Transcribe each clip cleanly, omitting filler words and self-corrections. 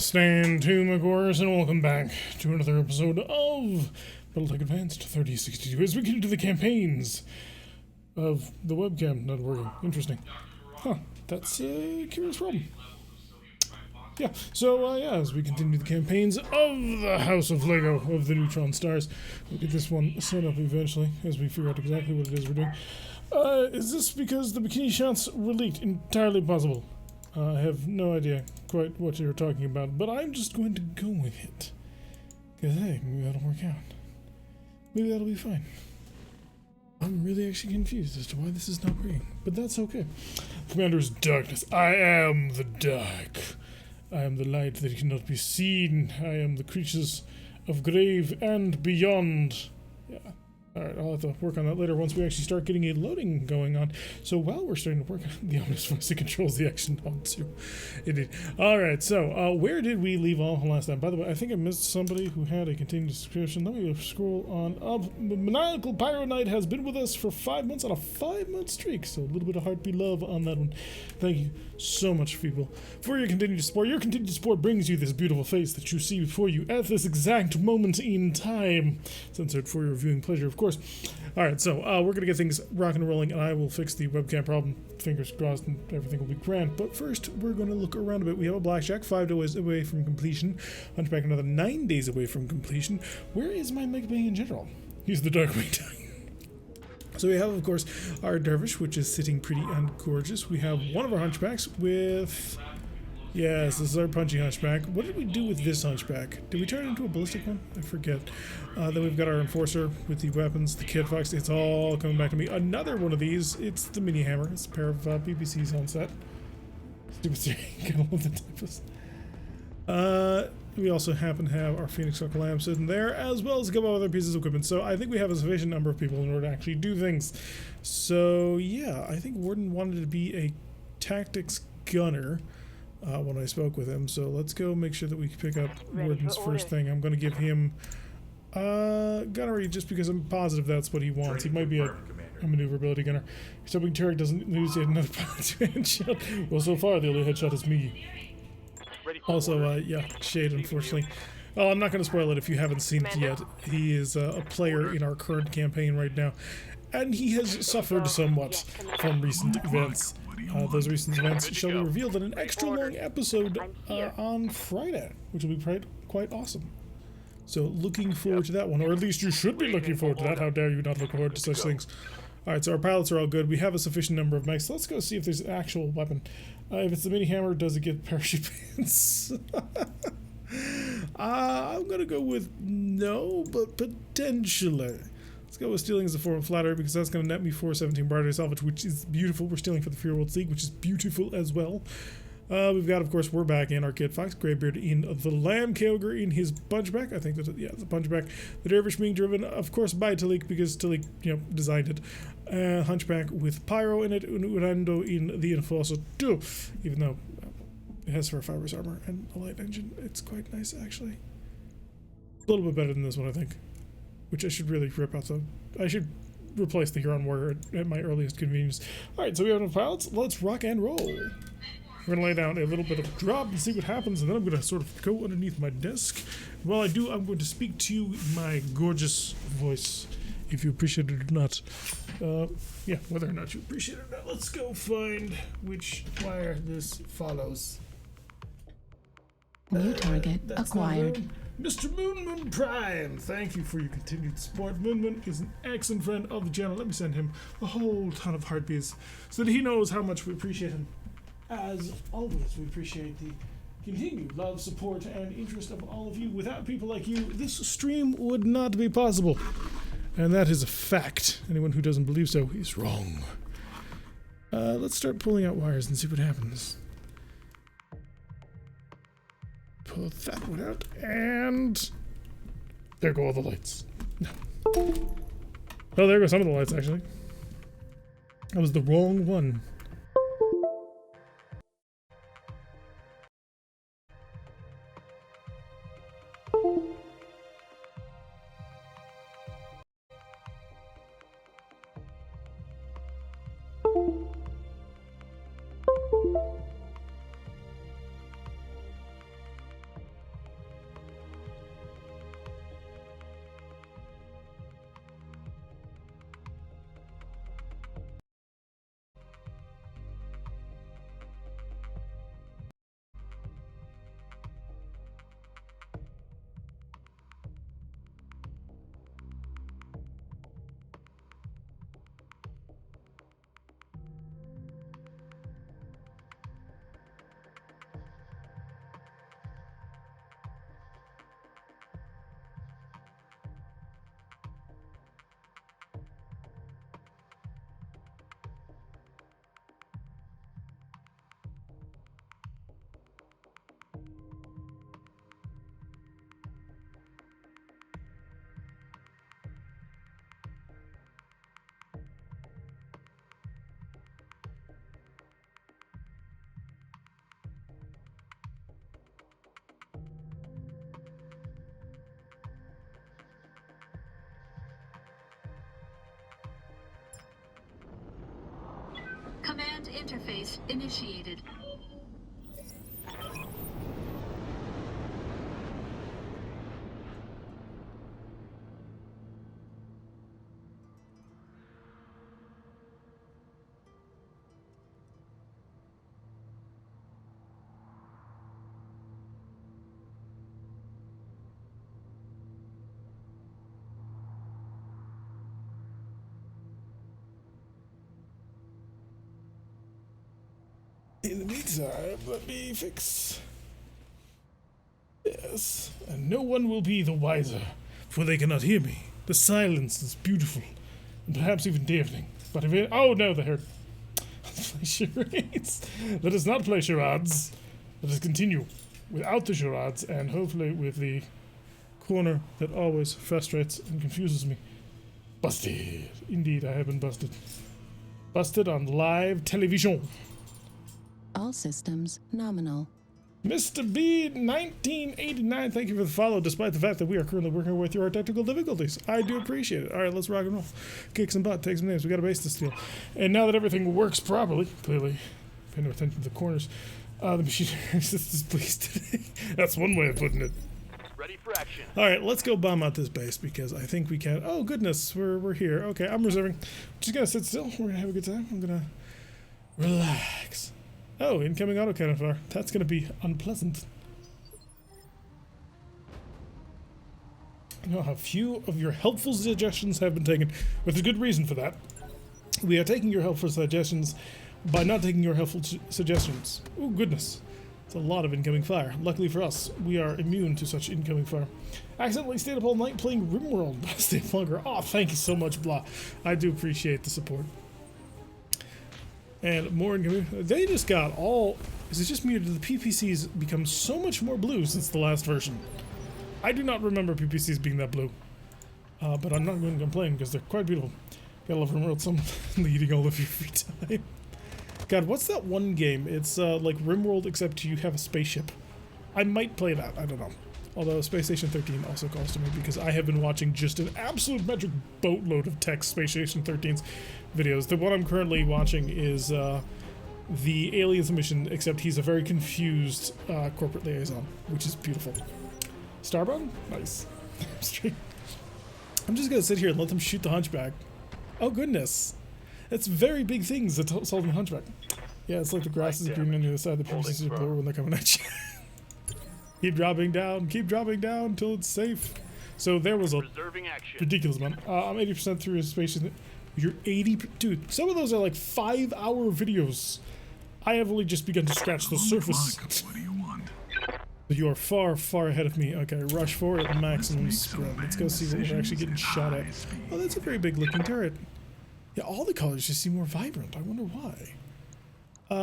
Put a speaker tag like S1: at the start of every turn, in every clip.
S1: Stand to, my chorus, and welcome back to another episode of BattleTech Advanced 3062 as we get into the campaigns of the webcam not working. Interesting. Huh, that's a curious problem. Yeah, so, as we continue the campaigns of the House of Lego of the Neutron Stars, we'll get this one set up eventually as we figure out exactly what it is we're doing. Is this because the bikini shots were leaked? Entirely possible. I have no idea quite what you're talking about, but I'm just going to go with it. Because, hey, maybe that'll work out. Maybe that'll be fine. I'm really actually confused as to why this is not working, but that's okay. Commander's darkness. I am the dark. I am the light that cannot be seen. I am the creatures of grave and beyond. Yeah. Alright, I'll have to work on that later once we actually start getting a loading going on. So while we're starting to work on the ominous voice that controls the action on too. Indeed. Alright, so where did we leave off last time? By the way, I think I missed somebody who had a continued description. Let me scroll on up. Maniacal Pyro Knight has been with us for 5 months on a 5-month streak. So a little bit of heartbeat love on that one. Thank you so much, people, for your continued support. Your continued support brings you this beautiful face that you see before you at this exact moment in time. Censored for your viewing pleasure, of course. Alright, so we're gonna get things rocking and rolling, and I will fix the webcam problem. Fingers crossed, and everything will be grand. But first, we're gonna look around a bit. We have a Blackjack, 5 days away from completion. Hunchback, another 9 days away from completion. Where is my Mech in general? He's the Darkwing. So we have, of course, our Dervish, which is sitting pretty and gorgeous. We have one of our Hunchbacks with... Yes, this is our punchy Hunchback. What did we do with this Hunchback? Did we turn it into a ballistic one? I forget. Then we've got our Enforcer with the weapons, the Kid Fox. It's all coming back to me. Another one of these. It's the Mini Hammer. It's a pair of BBCs on set. Stupid Siri. Gotta love the typos. We also happen to have our Phoenix Rock Lamp sitting there, as well as a couple other pieces of equipment. So I think we have a sufficient number of people in order to actually do things. So yeah, I think Warden wanted to be a tactics gunner when I spoke with him. So let's go make sure that we pick up Warden's first thing. I'm going to give him gunnery just because I'm positive that's what he wants. He might be a maneuverability gunner. He's hoping Tarek doesn't lose yet another headshot. Well, so far the only headshot is me. Also, yeah, Shade, unfortunately. Oh, I'm not going to spoil it if you haven't seen it yet. He is a player in our current campaign right now, and he has suffered somewhat from recent events. Those recent events shall be revealed in an extra long episode on Friday, which will be quite awesome. So looking forward to that one, or at least you should be looking forward to that. How dare you not look forward to such things. Alright, so our pilots are all good. We have a sufficient number of mechs. Let's go see if there's an actual weapon. If it's the mini hammer, does it get parachute pants? I'm gonna go with no, but potentially. Let's go with stealing as a form of flattery, because that's going to net me 417 barter salvage, which is beautiful. We're stealing for the Fear World League, which is beautiful as well. We've got, of course, we're back in our Kid Fox, Greybeard in the Lamb, Kaelger in his Punchback. I think that's, yeah, the Punchback. The Dervish being driven, of course, by Talik, because Talik, designed it. Hunchback with Pyro in it, Urando in the Enforcer too, even though it has fur fibers armor and a light engine. It's quite nice, actually. A little bit better than this one, I think. Which I should really rip out, so I should replace the Huron Warrior at my earliest convenience. Alright, so we have enough pilots. Let's rock and roll. We're going to lay down a little bit of drop and see what happens, and then I'm going to sort of go underneath my desk. While I do, I'm going to speak to you in my gorgeous voice, if you appreciate it or not. Yeah, whether or not you appreciate it or not. Let's go find which wire this follows.
S2: New target acquired.
S1: Mr. Moonmoon Prime, thank you for your continued support. Moonmoon is an excellent friend of the channel. Let me send him a whole ton of heartbeats so that he knows how much we appreciate him. As always, we appreciate the continued love, support, and interest of all of you. Without people like you, this stream would not be possible. And that is a fact. Anyone who doesn't believe so is wrong. Let's start pulling out wires and see what happens. Pull that one out, and there go all the lights. No. Oh, there go some of the lights, actually. That was the wrong one.
S3: interface initiated.
S1: In the meantime, let me fix. Yes, and no one will be the wiser, for they cannot hear me. The silence is beautiful, and perhaps even deafening. But if it— oh no, they heard. Let's play charades. Let us not play charades. Let us continue without the charades, and hopefully with the corner that always frustrates and confuses me. Busted. Indeed, I have been busted. Busted on live television.
S2: All systems nominal.
S1: Mr. B 1989, thank you for the follow, despite the fact that we are currently working our way through our technical difficulties. I do appreciate it. Alright, let's rock and roll. Kick some butt, take some names. We got a base to steal. And now that everything works properly, clearly, paying no attention to the corners, the machine is displeased today. That's one way of putting it.
S4: Ready for action.
S1: Alright, let's go bomb out this base because I think we can. Oh, goodness, we're here. Okay, I'm reserving. Just gonna sit still. We're gonna have a good time. I'm gonna relax. Oh, incoming autocannon fire. That's going to be unpleasant. You know how few of your helpful suggestions have been taken, with a good reason for that. We are taking your helpful suggestions by not taking your helpful suggestions. Oh, goodness. It's a lot of incoming fire. Luckily for us, we are immune to such incoming fire. Accidentally stayed up all night playing RimWorld, but stay longer. Oh, thank you so much, Blah. I do appreciate the support. And more incoming. They just got all. Is it just me or did the PPCs become so much more blue since the last version? I do not remember PPCs being that blue. But I'm not going to complain because they're quite beautiful. Gotta love RimWorld. Someone leading all of your free time. God, what's that one game? It's like RimWorld except you have a spaceship. I might play that. I don't know. Although Space Station 13 also calls to me because I have been watching just an absolute metric boatload of tech Space Station 13's videos. The one I'm currently watching is the Aliens mission, except he's a very confused corporate liaison, which is beautiful. Starbound? Nice. I'm just gonna sit here and let them shoot the Hunchback. Oh goodness. That's very big things that's solving the Hunchback. Yeah, it's like the grass is green on the other side, the PVCs are blue when they're coming at you. Keep dropping down until it's safe. So there was a ridiculous amount. I'm 80% through a space. You're 80, dude. Some of those are like 5-hour videos. I have only just begun to scratch the surface.
S5: What do you want?
S1: But you are far, far ahead of me. Okay, rush forward at maximum spread. Let's go see what we're actually getting shot at. Oh, that's a very big looking turret. Yeah, all the colors just seem more vibrant. I wonder why.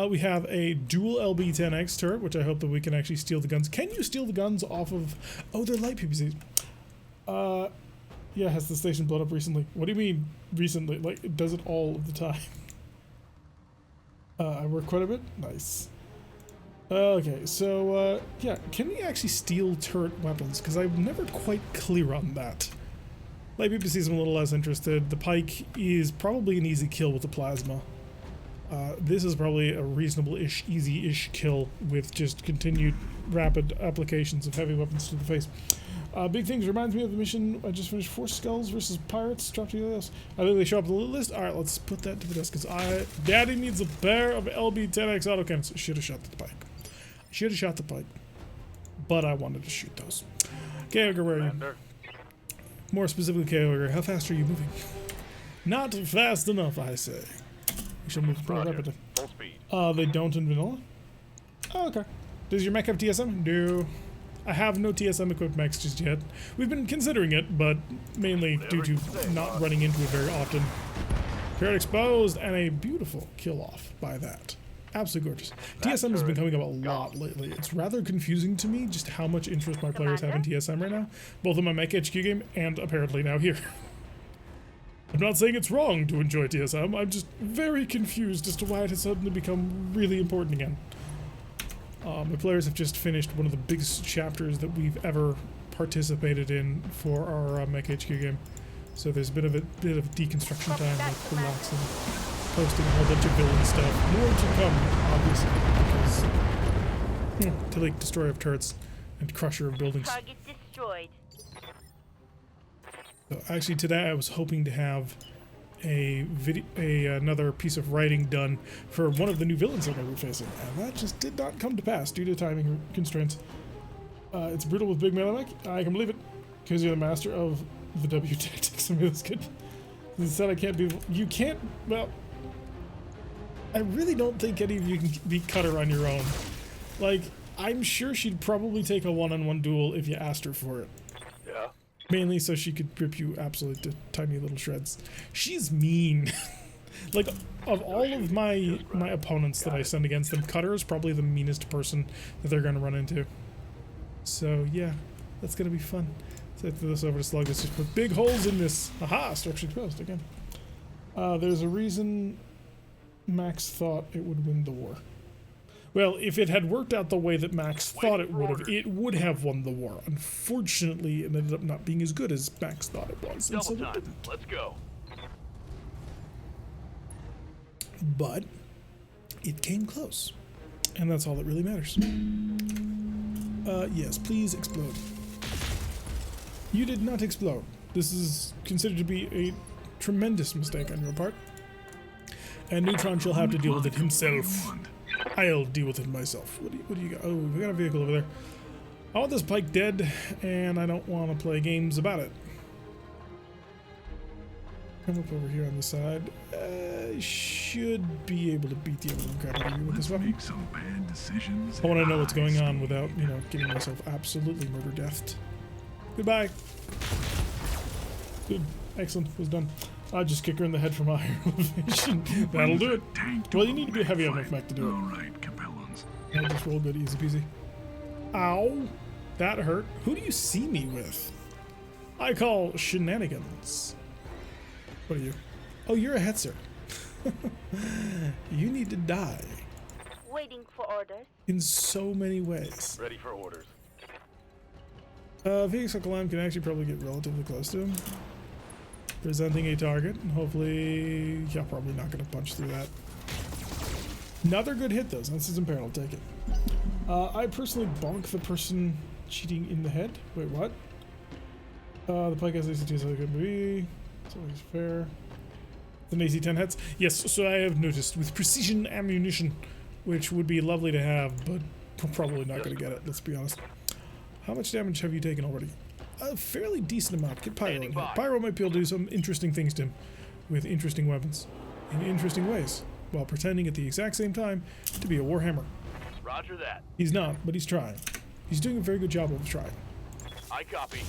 S1: We have a dual LB-10X turret, which I hope that we can actually steal the guns. Can you steal the guns off of... Oh, they're light PPCs. Yeah, has the station blown up recently? What do you mean, recently? Like, it does it all of the time. I work quite a bit? Nice. Okay, so, yeah, can we actually steal turret weapons? Because I'm never quite clear on that. Light PPCs, I'm a little less interested. The Pike is probably an easy kill with the Plasma. This is probably a reasonable-ish, easy-ish kill with just continued rapid applications of heavy weapons to the face. Big Things reminds me of the mission I just finished. Force Skulls versus Pirates. Drop to the list. I think they show up on the list. Alright, let's put that to the desk because Daddy needs a pair of LB-10X autocannons. Should have shot the Pike. Should have shot the Pike. But I wanted to shoot those. K-Ogre, where are you? More specifically, K-Ogre, how fast are you moving? Not fast enough, I say. We should move pretty rapidly.
S4: Full speed.
S1: They don't in vanilla? Oh, okay. Does your mech have TSM? No. I have no TSM equipped mechs just yet. We've been considering it, but mainly due to not running into it very often. Turret exposed, and a beautiful kill off by that. Absolutely gorgeous. TSM has been coming up a lot lately. It's rather confusing to me just how much interest my players have in TSM right now, both in my Mech HQ game and apparently now here. I'm not saying it's wrong to enjoy TSM, I'm just very confused as to why it has suddenly become really important again. My players have just finished one of the biggest chapters that we've ever participated in for our Mech HQ game. So there's a bit of deconstruction time, like relaxing. posting a whole bunch of villain stuff. More to come, obviously, because to like destroyer of turrets and crusher of buildings.
S4: Target destroyed.
S1: So actually, today I was hoping to have another piece of writing done for one of the new villains I'm going to be facing, and that just did not come to pass due to timing constraints. It's brutal with big melee mech. I can believe it, because you're the master of the W tactics. I mean, that's good. Instead, I can't be. You can't. Well, I really don't think any of you can beat Cutter on your own. Like, I'm sure she'd probably take a one-on-one duel if you asked her for it.
S5: Yeah.
S1: Mainly so she could rip you absolutely to tiny little shreds. She's mean. Like, of all of my opponents that I send against them, Cutter is probably the meanest person that they're going to run into. So, yeah, that's going to be fun. So I threw this over to Slug. Let's just put big holes in this. Aha! Structure exposed again. There's a reason Max thought it would win the war. Well, if it had worked out the way that Max thought it would have won the war. Unfortunately, it ended up not being as good as Max thought it was. And so it didn't.
S5: Let's go.
S1: But it came close. And that's all that really matters. Yes, please explode. You did not explode. This is considered to be a tremendous mistake on your part. And Neutron shall have to deal with it himself. I'll deal with it myself. What do you got? Oh, we got a vehicle over there. I want this Pike dead, and I don't want to play games about it. Come up over here on the side. Should be able to beat the other crap out of you with this weapon.
S6: Make some bad decisions.
S1: I want to know what's going on without, you know, getting myself absolutely murder-deathed. Goodbye. Good. Excellent. Was done. I'll just kick her in the head from a higher elevation. That'll do it. Well, you need to be heavy on mech to do it.
S6: Alright, Capellans.
S1: I'll just roll good, easy peasy. Ow! That hurt. Who do you see me with? I call shenanigans. What are you? Oh, you're a Hetzer. You need to die.
S4: Waiting for orders.
S1: In so many ways.
S5: Ready for orders.
S1: Phoenix Lamb can actually probably get relatively close to him. Presenting a target, and hopefully, yeah, probably not going to punch through that. Another good hit though, since it's impaired, I'll take it. I personally bonk the person cheating in the head. Wait, what? The Pike has AC2, so it could be. It's always fair. An AC10 hits? Yes, so I have noticed with precision ammunition, which would be lovely to have, but we're probably not going to get it, let's be honest. How much damage have you taken already? A fairly decent amount. Get Pyro in here. Pyro might be able to do some interesting things to him with interesting weapons in interesting ways while pretending at the exact same time to be a Warhammer.
S5: Roger that.
S1: He's not, but he's trying. He's doing a very good job of trying.
S5: I copy.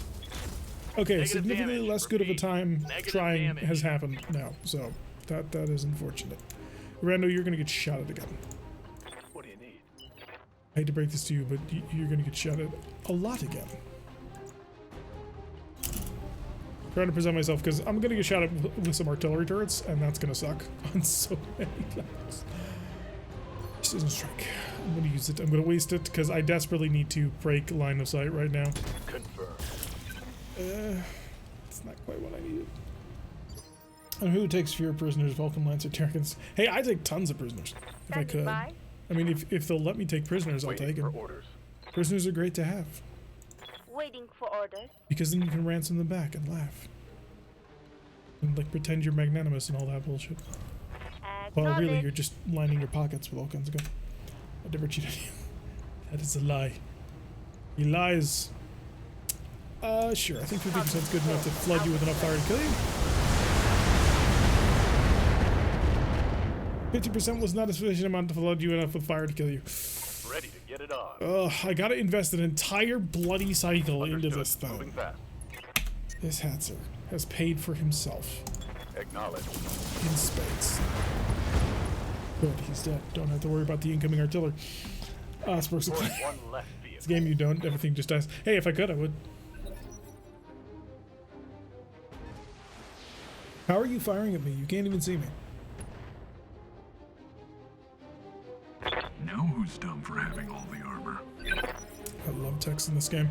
S1: Okay,
S5: Negative
S1: significantly
S5: damage.
S1: less good of a
S5: Repeat.
S1: time
S5: Negative
S1: trying
S5: damage.
S1: has happened now, so that is unfortunate. Rando, you're gonna get shot at again.
S5: What do you need?
S1: I hate to break this to you, but you're gonna get shot at a lot again. Trying to present myself because I'm gonna get shot at with some artillery turrets, and that's gonna suck on so many levels. Precision strike. I'm gonna use it. I'm gonna waste it because I desperately need to break line of sight right now.
S5: Confirm.
S1: It's not quite what I needed. And who takes fewer prisoners? Vulcan Lancer Terrans. Hey, I take tons of prisoners if I could.
S4: By.
S1: I mean, if they'll let me take prisoners, I'll take
S5: Waiting for
S1: them.
S5: orders.
S1: Prisoners are great to have
S4: Waiting for orders.
S1: because then you can ransom them back and laugh and like pretend you're magnanimous and all that bullshit. Well, really,
S4: Acknowledge.
S1: you're just lining your pockets with all kinds of gun. I never cheated you. That is a lie. He lies. Sure. I think 50% is good enough to flood you with enough fire to kill you. 50% was not a sufficient amount to flood you enough with fire to kill you.
S5: Ready to get it on.
S1: Ugh, I gotta invest an entire bloody cycle into this
S5: Moving
S1: thing.
S5: fast.
S1: This Hatzer has paid for himself
S5: Acknowledge.
S1: in spades. Good, he's dead. Don't have to worry about the incoming artillery. Sparks of
S5: One
S1: Clay.
S5: left
S1: This
S5: vehicle.
S1: game you don't, everything just dies. Hey, if I could, I would. How are you firing at me? You can't even see me.
S6: Now who's dumb for having all the armor?
S1: I love text in this game.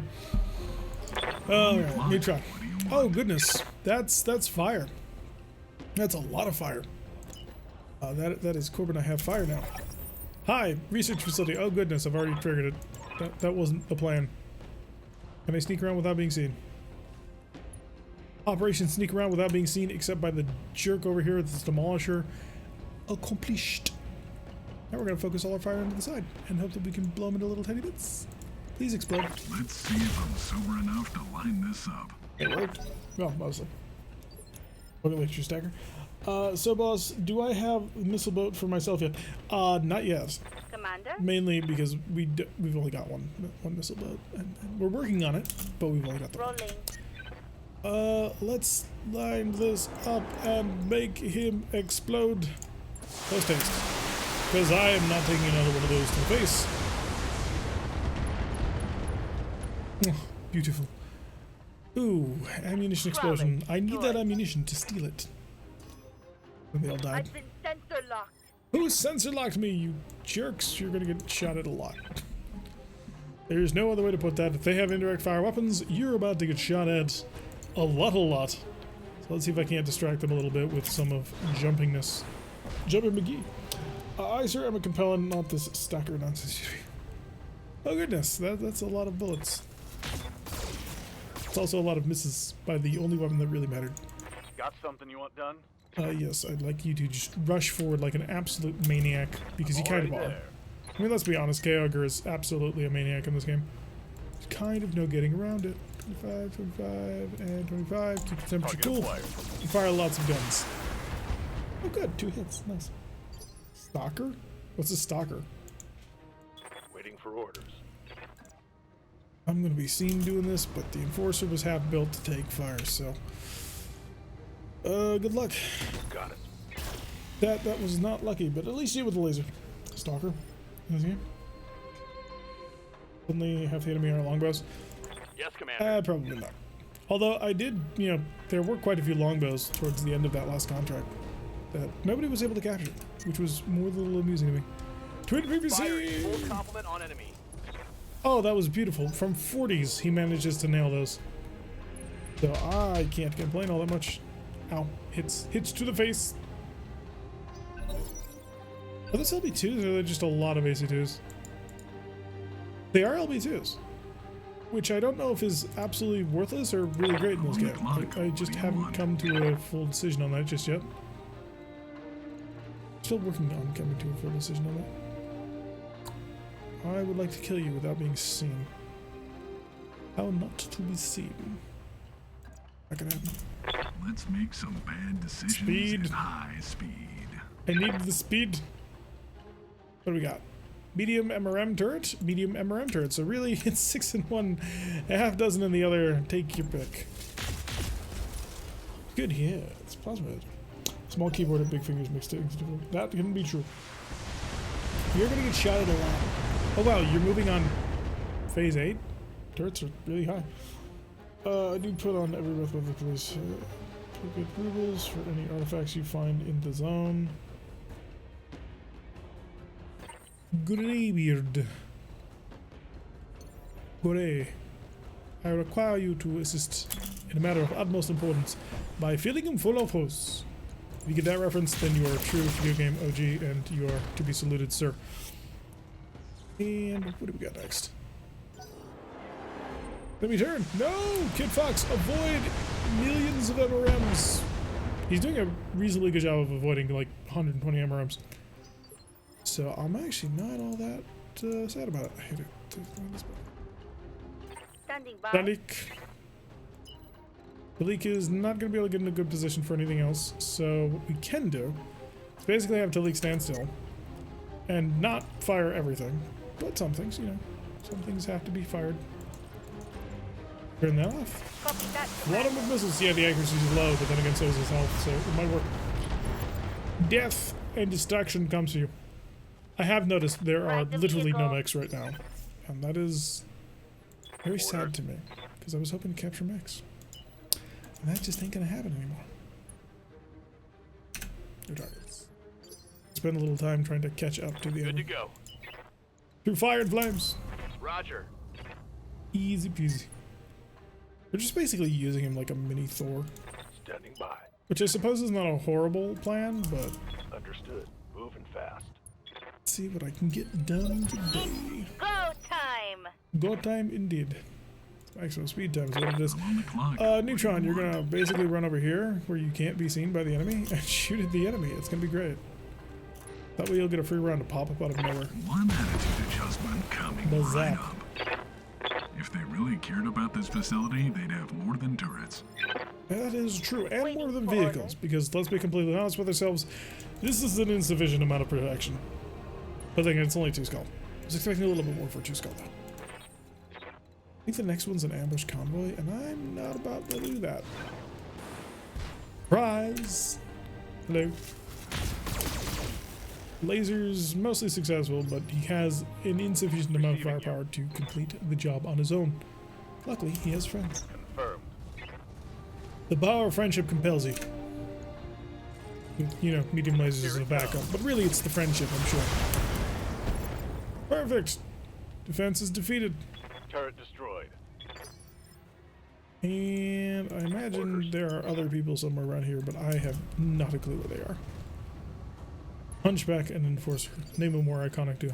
S1: Alright, Neutron. Oh goodness. That's fire. That's a lot of fire. That is Corbin. I have fire now. Hi, research facility. Oh goodness, I've already triggered it. That wasn't the plan. Can I sneak around without being seen? Operation sneak around without being seen, except by the jerk over here, this demolisher. Accomplished. Now we're gonna focus all our fire into the side and hope that we can blow them into little tiny bits. Please explode.
S6: Let's see if I'm sober enough to line this up.
S1: It worked. Well, mostly. Look at your stacker. So boss, do I have a missile boat for myself yet? Not yet.
S4: Commander?
S1: Mainly because we've only got one missile boat, and we're working on it, but we've only got the one.
S4: Rolling.
S1: Let's line this up and make him explode. Post haste. Because I am not taking another one of those to the face. Oh, beautiful. Ooh, ammunition explosion. I need that ammunition to steal it. And they all died.
S4: I've been sensor locked.
S1: Who sensor locked me, you jerks? You're gonna get shot at a lot. There's no other way to put that. If they have indirect fire weapons, you're about to get shot at a lot. So let's see if I can't distract them a little bit with some of jumpingness. Jumping McGee. I, sir, am a compelling, not this stacker nonsense. Oh goodness, that's a lot of bullets. It's also a lot of misses by the only weapon that really mattered.
S5: Got something you want done?
S1: Yes, I'd like you to just rush forward like an absolute maniac, because you kind of
S5: Already
S1: are.
S5: there.
S1: I mean, let's be honest, K-Ogre is absolutely a maniac in this game. There's kind of no getting around it. 25, 25, and 25. Keep the temperature
S5: Target
S1: cool.
S5: acquired.
S1: And fire lots of guns. Oh good, 2 hits, nice. Stalker? What's a stalker?
S5: Waiting for orders.
S1: I'm gonna be seen doing this, but the Enforcer was half built to take fire, so... good luck.
S5: Got it.
S1: That was not lucky, but at least you with the laser. Stalker. Is he? Only half the enemy are longbows.
S5: Yes, Commander.
S1: Probably not. Although I did, you know, there were quite a few longbows towards the end of that last contract that nobody was able to capture, which was more than a little amusing to me. Twin
S5: Firing
S1: PVC!
S5: full complement on enemy.
S1: Oh, that was beautiful. From 40s, he manages to nail those. So I can't complain all that much. Ow. Hits to the face. Are those LB2s or are they just a lot of AC2s? They are LB2s. Which I don't know if is absolutely worthless or really great in this game. I just haven't come to a full decision on that just yet. Still working on coming to a full decision on that. I would like to kill you without being seen. How not to be seen? Not gonna happen.
S6: Let's make some bad decisions
S1: Speed.
S6: at high speed.
S1: I need the speed. What do we got? Medium MRM turret? Medium MRM turret. So really, it's 6 in one, a half dozen in the other. Take your pick. Good here. It's plasmid. Small keyboard and big fingers mixed together. That can be true. You're gonna get shot at a lot. Oh wow, you're moving on phase 8? Turrets are really high. I do put on every breath of the police. Get rubles for any artifacts you find in the zone. Greybeard. Gore. I require you to assist in a matter of utmost importance by filling him full of hosts. If you get that reference, then you are a true video game OG and you are to be saluted, sir. And what do we got next? Let me turn. No! Kid Fox, avoid millions of MRMs. He's doing a reasonably good job of avoiding like 120 MRMs. So I'm actually not all that sad about it. I hate it.
S4: Standing by.
S1: Dalik. Dalik is not going to be able to get in a good position for anything else. So what we can do is basically have Dalik stand still and not fire everything. But some things, you know, some things have to be fired. Turn that off.
S4: Copy that.
S1: Flood him with missiles. Yeah, the accuracy is low, but then again, so is his health, so it might work. Death and destruction comes to you. I have noticed there are
S4: Right, the
S1: literally no
S4: vehicle.
S1: mechs right now, and that is very sad to me, because I was hoping to capture mechs. And that just ain't gonna happen anymore. Your targets. Spend a little time trying to catch up to the
S5: Good
S1: enemy.
S5: to go.
S1: Through fire and flames.
S5: Roger.
S1: Easy peasy. We're just basically using him like a mini Thor.
S5: Standing by.
S1: Which I suppose is not a horrible plan, but
S5: Understood. Moving fast.
S1: let's see what I can get done today.
S4: Go time!
S1: Go time indeed. Actually, speed time is what it is.
S6: I'm on the clock.
S1: Neutron, you're gonna basically run over here where you can't be seen by the enemy and shoot at the enemy. It's gonna be great. That way you'll get a free round to pop up out of nowhere.
S6: One attitude adjustment coming
S1: The
S6: right
S1: zap.
S6: up. If they really cared about this facility, they'd have more than turrets.
S1: That is true, and more than vehicles, because let's be completely honest with ourselves, this is an insufficient amount of protection. But then it's only 2 skull. I was expecting a little bit more for 2 skull though. I think the next one's an ambush convoy, and I'm not about to do that. Surprise! Hello. Laser's mostly successful, but he has an insufficient amount of firepower to complete the job on his own. Luckily, he has friends.
S5: Confirmed.
S1: The power of friendship compels you. You know, medium lasers as a backup, but really it's the friendship, I'm sure. Perfect! Defense is defeated.
S5: Turret destroyed.
S1: And I imagine there are other people somewhere around here, but I have not a clue where they are. Hunchback and Enforcer. Name a more iconic duo.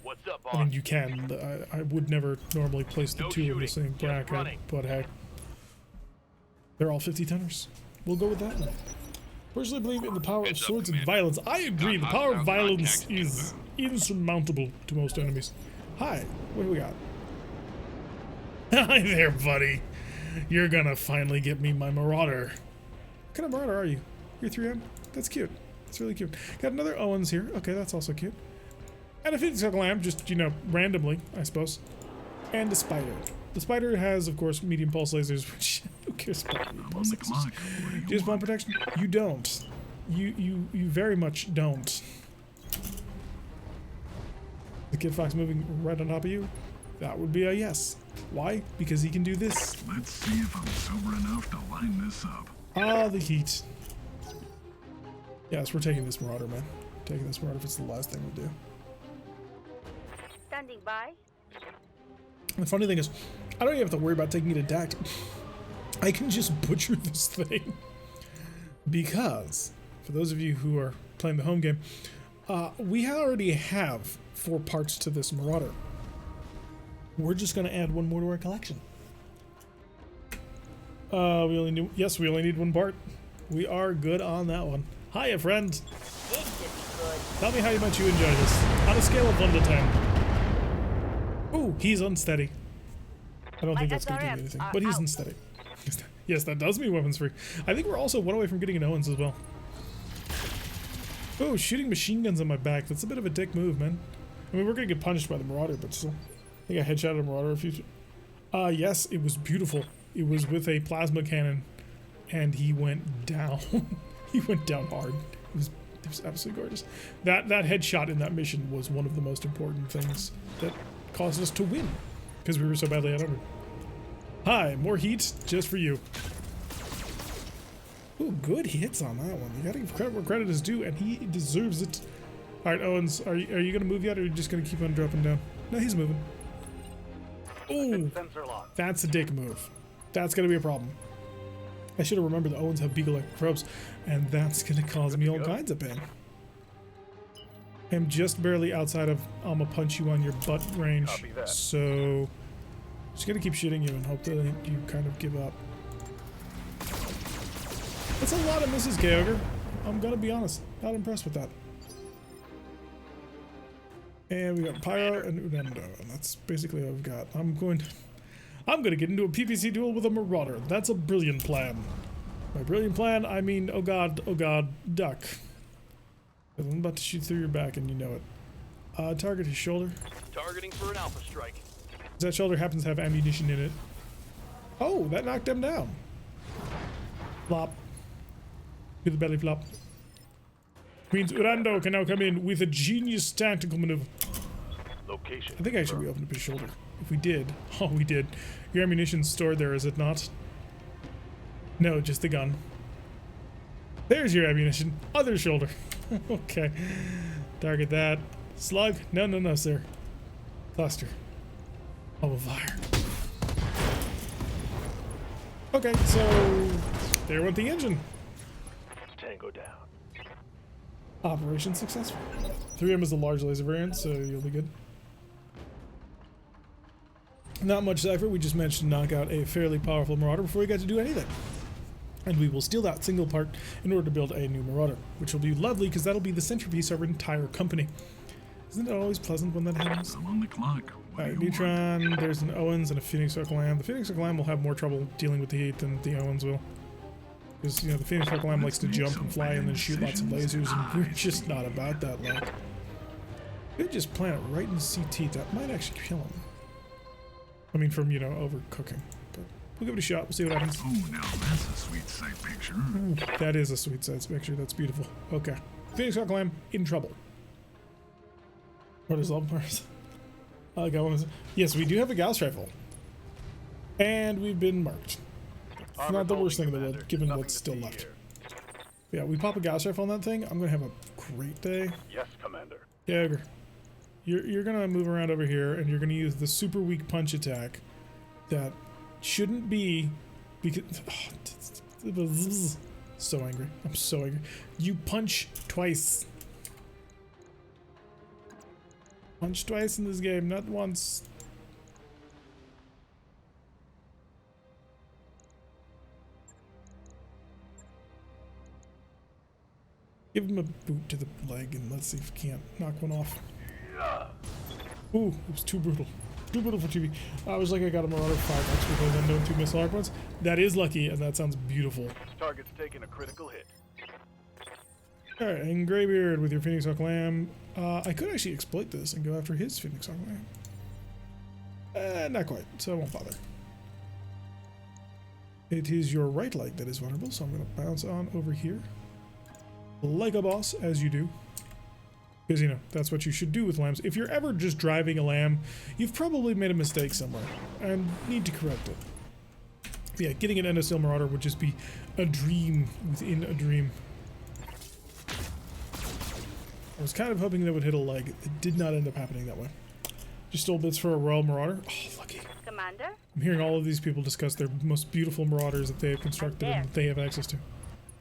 S5: What's up, boss?
S1: I mean, you can. I would never normally place the
S5: No
S1: two in the
S5: shooting,
S1: same
S5: just
S1: bracket,
S5: running.
S1: but heck. They're all 50-tonners. We'll go with that one. Personally believe in the power of swords and violence. I agree, the power of violence is insurmountable to most enemies. Hi, what do we got? Hi there, buddy. You're gonna finally get me my Marauder. What kind of Marauder are you? You're 3M? That's cute. That's really cute. Got another Owens here. Okay, that's also cute. And a physical lamp, just, you know, randomly, I suppose. And a spider. The spider has, of course, medium pulse lasers, which who cares about medium
S6: I'm on
S1: pulse
S6: the
S1: lasers?
S6: clock. What do
S1: Do
S6: you
S1: you have spawn
S6: want?
S1: protection? You don't. You very much don't. The Kid Fox moving right on top of you? That would be a yes. Why? Because he can do this.
S6: Let's see if I'm sober enough to line this up.
S1: Ah, the heat. Yes, we're taking this Marauder, man. Taking this Marauder if it's the last thing we do.
S4: Standing by.
S1: The funny thing is, I don't even have to worry about taking it attacked. I can just butcher this thing. Because, for those of you who are playing the home game, we already have 4 parts to this Marauder. We're just going to add 1 more to our collection. We only need 1 part. We are good on that one. Hiya, friend.
S4: This should be good.
S1: Tell me how much you enjoy this. On a scale of 1 to 10. Ooh, he's unsteady. I don't think that's going to do
S4: SRMs
S1: anything,
S4: are
S1: but he's
S4: out.
S1: unsteady. Yes, that does mean weapons free. I think we're also 1 away from getting an Owens as well. Oh, shooting machine guns on my back. That's a bit of a dick move, man. I mean, we're going to get punished by the Marauder, but still. I think I headshotted a Marauder a few... yes, it was beautiful. It was with a plasma cannon, and he went down. He went down hard. It was absolutely gorgeous. That headshot in that mission was one of the most important things that caused us to win, because we were so badly outnumbered. Hi, more heat just for you. Ooh, good hits on that one. You gotta give credit where credit is due, and he deserves it. All right, Owens, are you gonna move yet, or are you just gonna keep on dropping down? No, he's moving. Ooh,
S5: Sensor lock.
S1: that's a dick move. That's gonna be a problem. I should have remembered that Owens have beagle-like probes, and that's gonna cause me all kinds of pain. I'm just barely outside of I'ma punch you on your butt range,
S5: Copy that.
S1: so just gonna keep shooting you and hope that you kind of give up. That's a lot of misses, Kyogre. I'm gonna be honest, not impressed with that. And we got Pyro and Unendo, and that's basically what we've got. I'm gonna get into a PvC duel with a Marauder. That's a brilliant plan. By brilliant plan, I mean, oh god, duck. 'Cause I'm about to shoot through your back and you know it. Target his shoulder.
S5: Targeting for an alpha strike.
S1: That shoulder happens to have ammunition in it. Oh, that knocked him down. Flop. Do the belly flop. Means Urando can now come in with a genius tactical maneuver.
S5: Location.
S1: I think actually we opened up his shoulder. If we did, oh we did. Your ammunition's stored there, is it not? No, just the gun. There's your ammunition. Other shoulder. Okay. Target that. Slug? No, sir. Cluster. Bubble fire. Okay, so there went the engine.
S5: Tango down.
S1: Operation successful. 3M is the large laser variant, so you'll be good. Not much cipher, we just managed to knock out a fairly powerful Marauder before we got to do anything. And we will steal that single part in order to build a new Marauder, which will be lovely because that'll be the centerpiece of our entire company. Isn't it always pleasant when that happens?
S6: I'm on the clock. What do you want?
S1: Neutron, there's an Owens and a Phoenix Circle Lamb. The Phoenix Circle Lamb will have more trouble dealing with the heat than the Owens will. Because, you know, the Phoenix Circle Lamb likes to jump and fly and then shoot lots of lasers, and we're just not about that luck. We could just plant it right in the CT. That might actually kill him. I mean, from, you know, overcooking. But we'll give it a shot. We'll see what happens.
S6: Oh, now that's a sweet sight picture.
S1: Ooh, that is a sweet sight picture. That's beautiful. Okay. Phoenix Circle Lamb in trouble. What is love Mars? Yes, we do have a Gauss rifle. And we've been marked. It's not the worst thing in the world, given what's still left. Yeah, we pop a Gauss rifle on that thing. I'm gonna have a great day.
S5: Yes, Commander.
S1: Yeah, you're gonna move around over here, and you're gonna use the super weak punch attack that shouldn't be because. So angry. I'm so angry. You punch twice. Punch twice in this game, not once. Give him a boot to the leg and let's see if he can't knock one off. Ooh, it was too brutal. Too brutal for TV. I was like, I got a Marauder 5x because I'm doing 2 missile arc points. That is lucky, and that sounds beautiful.
S5: Target's taking a critical hit.
S1: Alright, and Greybeard with your Phoenix Hawk Lamb. I could actually exploit this and go after his Phoenix Hawk Lamb. Not quite, so I won't bother. It is your right leg that is vulnerable, so I'm going to bounce on over here. Like a boss, as you do. Because, you know, that's what you should do with lambs. If you're ever just driving a lamb, you've probably made a mistake somewhere and need to correct it. Yeah, getting an NSL Marauder would just be a dream within a dream. I was kind of hoping that would hit a leg. It did not end up happening that way. Just stole bits for a Royal Marauder. Oh, lucky.
S4: Commander?
S1: I'm hearing all of these people discuss their most beautiful Marauders that they have constructed and that they have access to.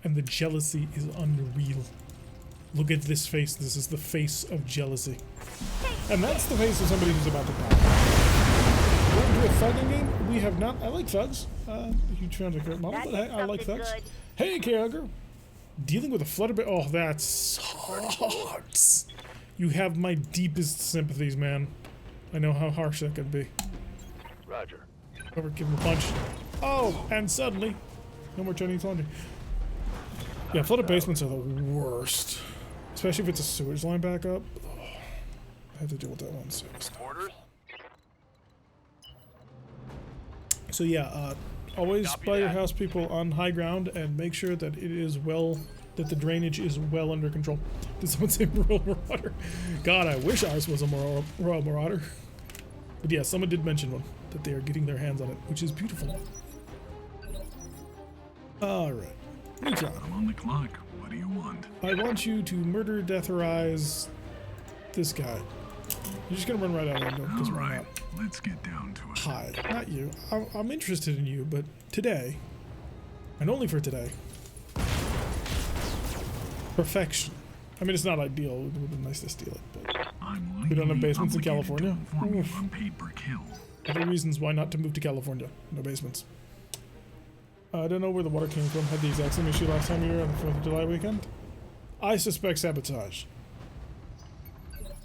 S1: And the jealousy is unreal. Look at this face. This is the face of jealousy. And that's the face of somebody who's about to die. We're into a thugging game? We have not. I like thugs. Huge fan of the model, but hey, I like thugs.
S4: Good.
S1: Hey, Kyogre. Dealing with a Flutterby. Oh, that sucks. You have my deepest sympathies, man. I know how harsh that can be.
S5: Roger.
S1: Over, give him a punch. Oh, and suddenly, no more Chinese laundry. Yeah, flooded basements are the worst. Especially if it's a sewage line backup. Oh, I have to deal with that one soon.
S5: Orders?
S1: So yeah, always buy your house people on high ground and make sure that it is that the drainage is well under control. Did someone say Royal Marauder? God, I wish ours was a Royal Marauder. But yeah, someone did mention one, that they are getting their hands on it, which is beautiful. Alright. Neutron.
S6: I'm on the clock. What do you want?
S1: I want you to murder, deatherize this guy. You're just gonna run right out of him, because
S6: All
S1: why
S6: right,
S1: not?
S6: let's get down to it.
S1: Hi, not you. I'm interested in you, but today, and only for today, perfection. I mean, it's not ideal. It would have been nice to steal it, but
S6: I'm
S1: we don't have
S6: legally
S1: basements in
S6: obligated to
S1: California.
S6: inform you
S1: Oof.
S6: unpaid per kill.
S1: Other reasons why not to move to California. No basements. I don't know where the water came from. Had the exact same issue last time you were on the 4th of July weekend. I suspect sabotage.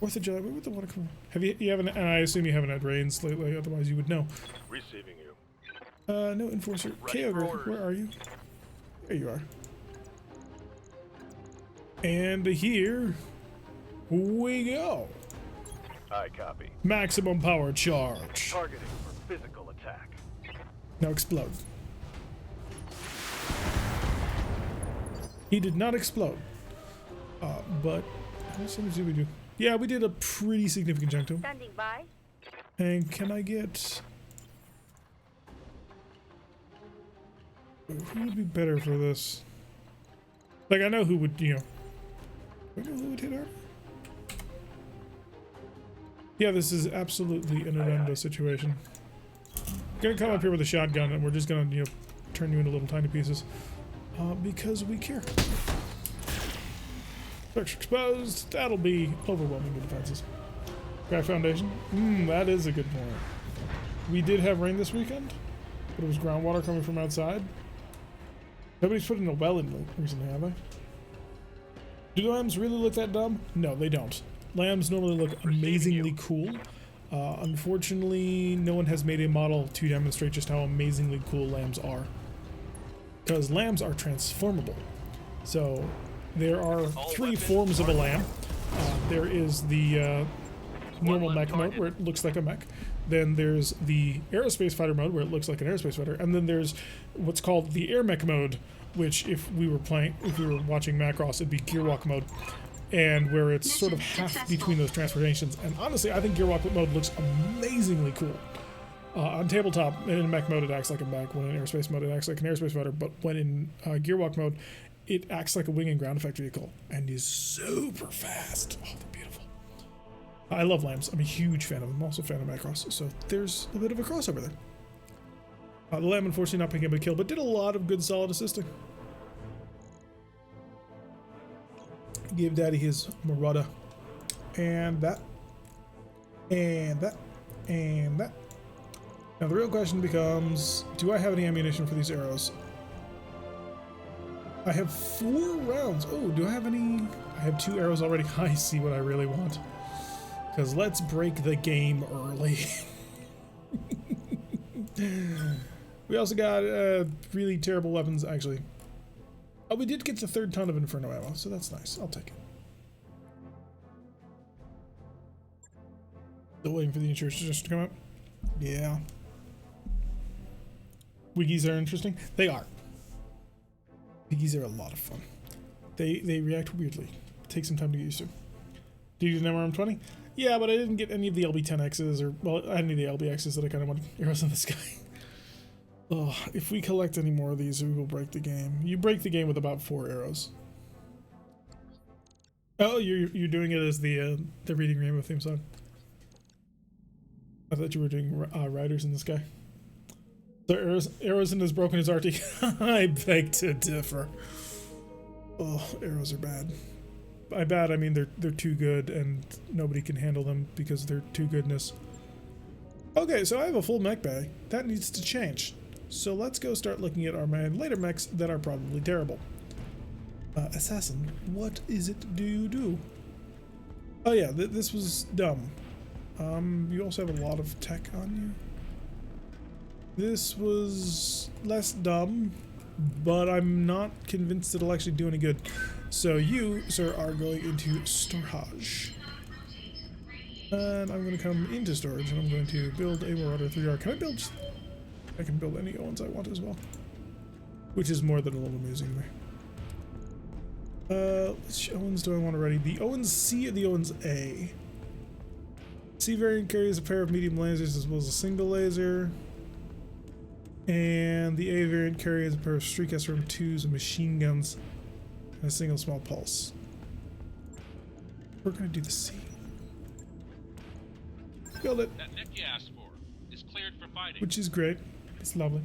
S1: 4th of July, where would the water come from? You haven't, and I assume you haven't had rains lately, otherwise you would know.
S5: Receiving you.
S1: No enforcer.
S5: Ready for
S1: Kyogre,
S5: orders.
S1: where are you? There you are. And here we go.
S5: I copy.
S1: Maximum power charge.
S5: Targeting for physical attack.
S1: Now explode. He did not explode. But how much damage did we do? Yeah, we did a pretty significant chunk to him.
S4: Standing by.
S1: And can I get... Who would be better for this? Like, I know who would, you know... I know who would hit her. Yeah, this is absolutely an Ananda situation. Gonna come up here with a shotgun and we're just gonna, you know, turn you into little tiny pieces. because we care. Structure exposed. That'll be overwhelming the defenses. Crack foundation. That is a good point. We did have rain this weekend, but it was groundwater coming from outside. Nobody's put in a well in recently, have they? Do lambs really look that dumb? No, they don't. Lambs normally look amazingly cool. Unfortunately, no one has made a model to demonstrate just how amazingly cool lambs are. Because lambs are transformable. So there are three forms of a lamb. There is the normal mech mode where it looks like a mech. Then there's the aerospace fighter mode where it looks like an aerospace fighter. And then there's what's called the air mech mode, which if we were watching Macross, it'd be gearwalk mode. And where it's sort of half between those transformations. And honestly, I think gearwalk mode looks amazingly cool. On tabletop, and in mech mode, it acts like a mech. When in aerospace mode, it acts like an aerospace fighter. But when in gearwalk mode, it acts like a wing and ground effect vehicle and is super fast. Oh, they're beautiful. I love lambs. I'm a huge fan of them. I'm also a fan of Macross. So there's a bit of a crossover there. The lamb, unfortunately, not picking up a kill, but did a lot of good, solid assisting. Give Daddy his Marauder. And that. And that. And that. Now the real question becomes, do I have any ammunition for these arrows? I have 4 rounds. Oh, do I have any? I have 2 arrows already. I see what I really want. Because let's break the game early. We also got really terrible weapons, actually. Oh, we did get the 3rd ton of Inferno ammo, so that's nice. I'll take it. Still waiting for the insurance just to come up. Yeah. Wiggies are interesting. They are. Wiggies are a lot of fun. They react weirdly. It takes some time to get used to. Did you get an MRM-20? Yeah, but I didn't get any of the LB-10Xs, or, well, any of the LBXs that I kind of wanted. Arrows in the sky. Oh, if we collect any more of these, we will break the game. You break the game with about 4 arrows. Oh, you're doing it as the Reading Rainbow theme song. I thought you were doing Riders in the Sky. So arrows in as broken as RT. I beg to differ. Oh, arrows are bad. By bad, I mean they're too good and nobody can handle them because they're too goodness. Okay, so I have a full mech bay. That needs to change. So let's go start looking at our later mechs that are probably terrible. Assassin, what is it do you do? Oh yeah, this was dumb. You also have a lot of tech on you. This was less dumb, but I'm not convinced it'll actually do any good. So you, sir, are going into storage. And I'm going to come into storage and I'm going to build a Marauder 3R. Can I build... I can build any Owens I want as well. Which is more than a little amusing me. Which Owens do I want already? The Owens C or the Owens A? C variant carries a pair of medium lasers as well as a single laser. And the A variant carries a pair of Streak SRM2s and machine guns and a single small pulse. We're going to do the C. Build it.
S7: That mech you asked for is cleared for fighting.
S1: Which is great. It's lovely.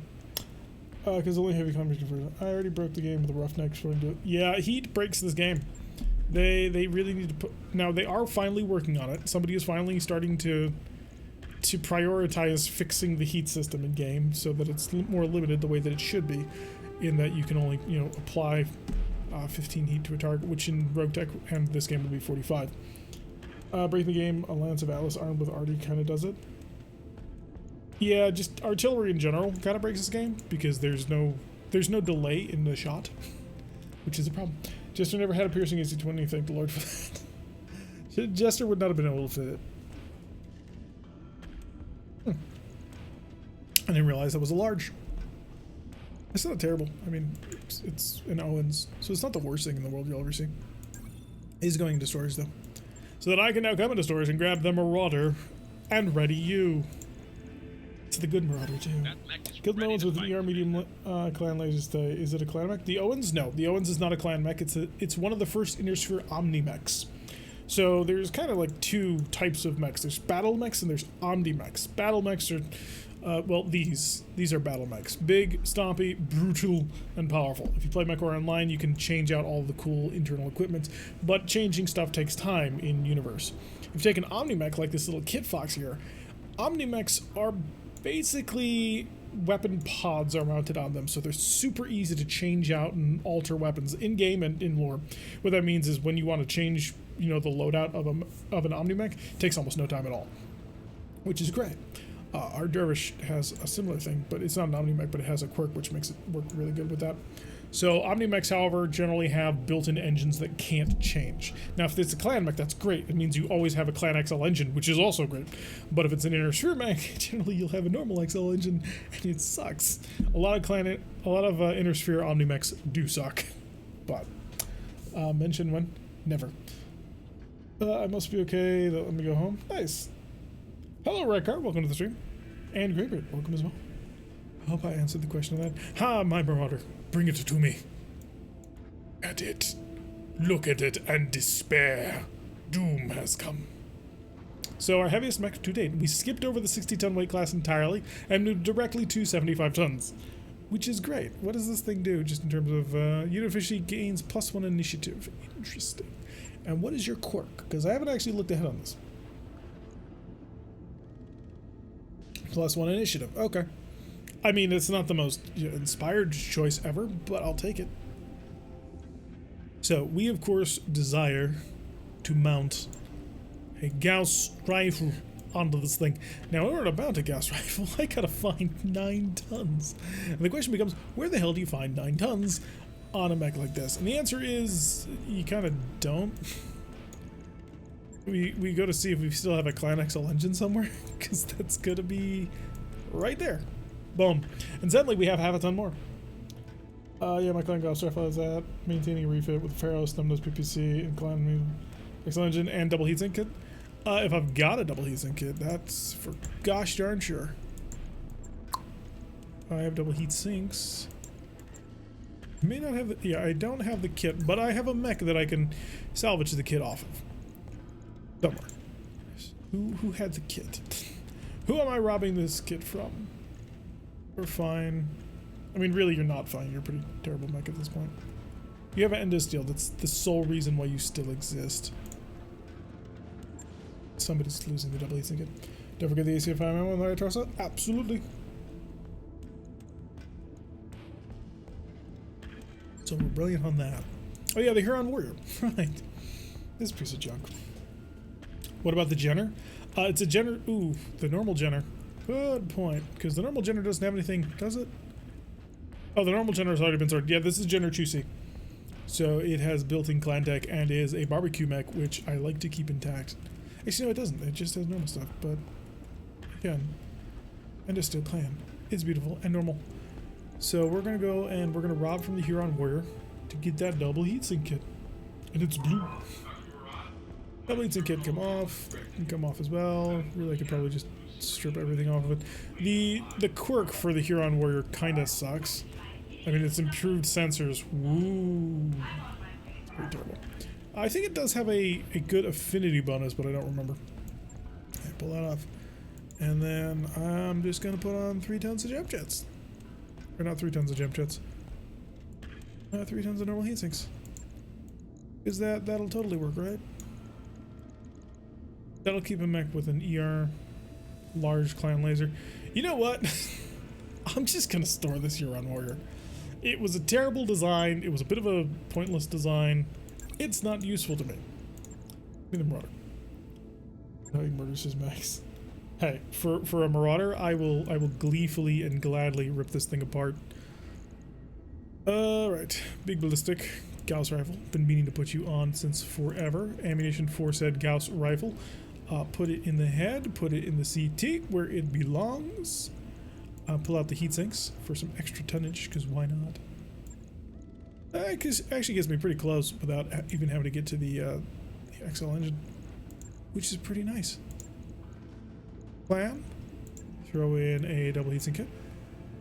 S1: Because only heavy combat conversion. I already broke the game with the Roughnecks for do it. Yeah, heat breaks this game. They really need to put... Now, they are finally working on it. Somebody is finally starting to prioritize fixing the heat system in game so that it's more limited the way that it should be, in that you can only, apply 15 heat to a target, which in BattleTech and this game will be 45. Breaking the game, a Lance of Atlas armed with arty kind of does it. Yeah, just artillery in general kind of breaks this game because there's no delay in the shot, which is a problem. Jester never had a piercing AC-20, thank the Lord for that. Jester would not have been able to fit it. I didn't realize that was a large. It's not terrible. I mean, it's an Owens, so it's not the worst thing in the world you'll ever see. He's going into storage though, so that I can now come into storage and grab the Marauder and ready you. It's the good Marauder too. Killed no Owens with an ER medium clan laser stay. Is it a clan mech? The Owens? No, the Owens is not a clan mech. It's one of the first Inner Sphere Omni mechs. So there's kind of like 2 types of mechs. There's battle mechs and there's omni mechs. Battle mechs are Well, these are battle mechs. Big, stompy, brutal, and powerful. If you play MechWarrior Online, you can change out all the cool internal equipment, but changing stuff takes time in universe. If you take an Omni-Mech like this little Kit Fox here, Omni-Mechs are basically weapon pods are mounted on them, so they're super easy to change out and alter weapons in-game and in lore. What that means is when you want to change, the loadout of an Omni-Mech, it takes almost no time at all, which is great. Our Dervish has a similar thing, but it's not an Omni-Mech, but it has a quirk which makes it work really good with that. So Omni-Mechs, however, generally have built-in engines that can't change. Now, if it's a Clan Mech, that's great. It means you always have a Clan XL engine, which is also great. But if it's an Inner Sphere Mech, generally you'll have a normal XL engine, and it sucks. A lot of Inner Sphere Omni-Mechs do suck. But mention when? Never. I must be okay. Let me go home. Nice. Hello, Redcar. Welcome to the stream. And Great, welcome as well. I hope I answered the question of that. Ha, my marauder. Bring it to me. At it. Look at it and despair. Doom has come. So our heaviest mech to date, we skipped over the 60-ton weight class entirely and moved directly to 75 tons, which is great. What does this thing do just in terms of unit efficiency gains +1 initiative? Interesting. And what is your quirk? Because I haven't actually looked ahead on this. +1 initiative. Okay. I mean, it's not the most inspired choice ever, but I'll take it. So, we of course desire to mount a Gauss rifle onto this thing. Now, in order to mount a Gauss rifle, I gotta find 9 tons. And the question becomes, where the hell do you find 9 tons on a mech like this? And the answer is, you kind of don't. We go to see if we still have a Clan XL engine somewhere, because that's gonna be right there. Boom. And suddenly we have half a ton more. Yeah, my Clan Gauss rifle is that. Maintaining a refit with Pharaoh, Stemnose PPC, and Clan XL engine, and double heatsink kit. If I've got a double heatsink kit, that's for gosh darn sure. I have double heat sinks. May not have the, yeah, I don't have the kit, but I have a mech that I can salvage the kit off of. Somewhere. Who had the kit? Who am I robbing this kit from? We're fine. I mean, really, you're not fine. You're a pretty terrible mech at this point. You have an endosteel. That's the sole reason why you still exist. Somebody's losing the double heatsink kit. Don't forget the ACF ammo on the right torso. Absolutely. So we're brilliant on that. Oh yeah, the Huron Warrior. Right. This piece of junk. What about the Jenner? It's a Jenner. Ooh, the normal Jenner. Good point. Because the normal Jenner doesn't have anything, does it? Oh, the normal Jenner has already been sorted. Yeah, this is Jenner 2C. So it has built-in clan tech and is a barbecue mech, which I like to keep intact. Actually, no, it doesn't. It just has normal stuff. But again, and it's still clan. It's beautiful and normal. So we're gonna go and we're gonna rob from the Huron Warrior to get that double heatsink kit, and it's blue. Double heatsink kit can come off as well. Really, I could probably just strip everything off of it. The quirk for the Huron Warrior kind of sucks. I mean, it's improved sensors. Woo, it's pretty terrible. I think it does have a good affinity bonus, but I don't remember. I pull that off, and then I'm just gonna put on 3 tons of jump jets. Or not 3 tons of jump jets. 3 tons of normal heatsinks. Because that'll totally work, right? That'll keep a mech with an ER large clan laser. You know what? I'm just gonna store this Huron Warrior. It was a terrible design. It was a bit of a pointless design. It's not useful to me. Give me the Marauder. How he murders his mechs. Hey, for a Marauder, I will gleefully and gladly rip this thing apart. Alright. Big ballistic. Gauss rifle. Been meaning to put you on since forever. Ammunition for said Gauss rifle. Put it in the head. Put it in the CT where it belongs. Pull out the heat sinks for some extra tonnage, because why not? It actually gets me pretty close without even having to get to the XL engine, which is pretty nice. Plan. Throw in a double heatsink kit.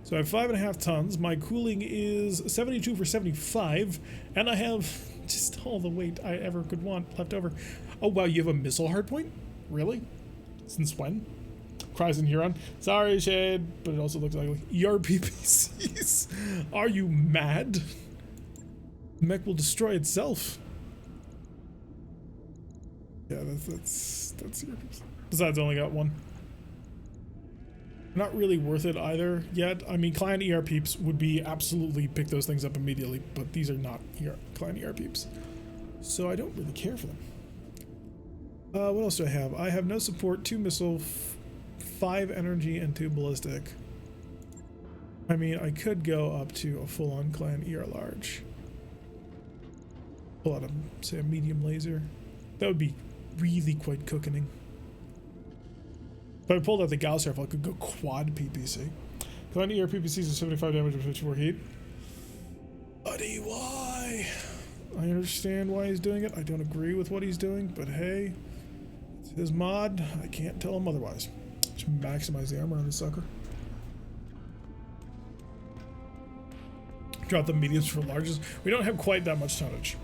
S1: So I have 5.5 tons. My cooling is 72 for 75, and I have just all the weight I ever could want left over. Oh wow, you have a missile hardpoint? Really? Since when? Cries in Huron. Sorry, Shade, but it also looks ugly. ERPPCs. Are you mad? The mech will destroy itself. Yeah, that's ERPPC. Besides, I only got one. Not really worth it either yet. I mean, client ER peeps would be absolutely pick those things up immediately, but these are not client ER peeps. So I don't really care for them. What else do I have? I have no support, 2 missile, 5 energy, and 2 ballistic. I mean, I could go up to a full-on client ER large. Pull out a, say, a medium laser. That would be really quite cooking. If I pulled out the Gauss rifle, I could go quad PPC. Client ER PPCs is 75 damage with 54 heat. Buddy, why? I understand why he's doing it. I don't agree with what he's doing, but hey, it's his mod. I can't tell him otherwise. Just maximize the armor on the sucker. Drop the mediums for larges. We don't have quite that much tonnage.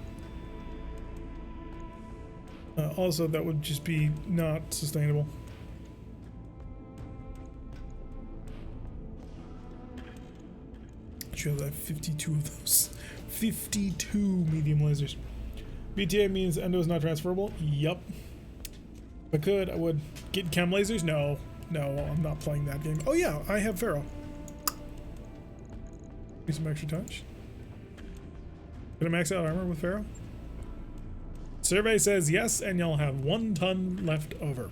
S1: Also, that would just be not sustainable. Should have 52 of those. 52 medium lasers. BTA means endo is not transferable? Yup. If I could, I would. Get chem lasers? No. No, I'm not playing that game. Oh yeah, I have Pharaoh. Need some extra touch. Can I max out armor with Pharaoh? Survey says yes, and you'll have 1 ton left over.